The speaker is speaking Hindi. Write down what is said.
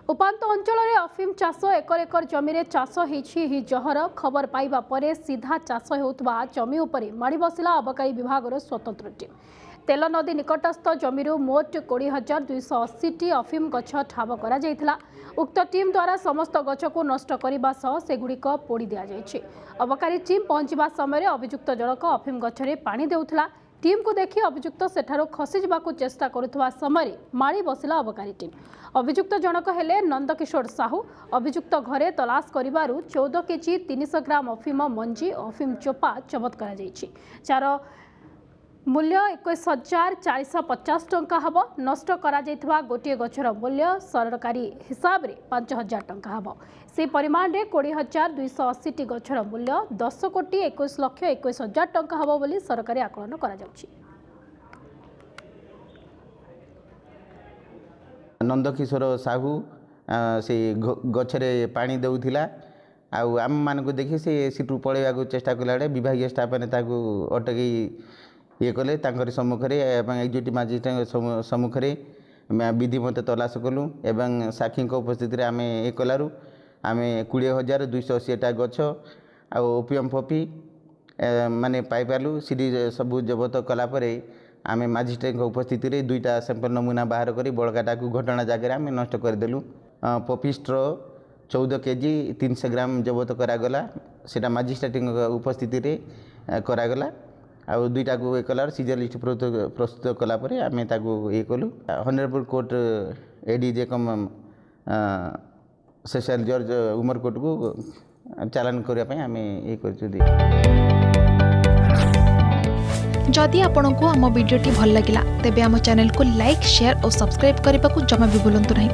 उपात अंचल में अफिम चाष एकर एकर जमी चाष होती जहर खबर पाइबा परे सीधा चाष होता जमी उपर माड़ी बसिला अबकारी विभाग स्वतंत्र टीम। तेल नदी निकटस्थ जमी मोट 20,280 अफिम गछ ठाब करा उक्त टीम द्वारा समस्त गछ को नष्ट करने सह सेगुड़िक पोड़ी दि जाइए। अबकारी टीम पहुंचवा समय अभियुक्त जनक अफिम गछरे पानी देउथला। टीम को देखि अभियुक्त सेठारो खसी जाबाकू चेष्टा करुवा समय माड़ी बसिला अबकारी टीम। अभियुक्त जनक हेले नंदकिशोर साहू। अभियुक्त घरे तलाश करिबारु 14 केजी 300 ग्राम अफिम मंजी अफिम चोपा जबत करा जाइछि। जार मूल्य 21,450 टंका हब। नष्ट करा जाइतबा गोटे गछर मूल्य सरकारी हिसाब रे 5,000 टंका हब। से परिमाण रे 20,280 गछर मूल्य 10,21,21,000 टंका हब बोली सरकारी आकलन करा जाउछि। नंदकिशोर साहू से गछरे पानी देउथिला आउ आम मानक देखि से सिटू पळेबाकू चेष्टा कला विभागीय स्टाफ ने ताकू अटकी ये कले तांकर सम्मुखरे एवं एक्जिक्यूटिव मजिस्ट्रेट सम्मुखरे विधिमत तलाश कलु एवं साक्षी उपस्थित आम ये कलु आम 20,280 गछ आ ओपीएम फॉपी माने पाइपालु सीडी सबू जबत कलापर आम मजिस्ट्रेट उपस्थित दुईटा सैंपल नमूना बाहर कर बड़काटा को घटना जगह आम नष्ट करदेलु। पॉपी स्ट्रो 14 केजी 300 ग्राम जबत करागला सेटा मजिस्ट्रेट उपस्थित करागला आ दुईटा को ये कलार सीजर लिस्ट प्रस्तुत कलापर आम ये कलु। हॉनरेबल कोर्ट एडीजे कम सेशन जज उमरकोट को चालान करने आम ये कर। जदि आपंक आम भिडी भल लगा तेब आम चैनल को लाइक शेयर और सब्सक्राइब करने को जमा भी भूलु नहीं।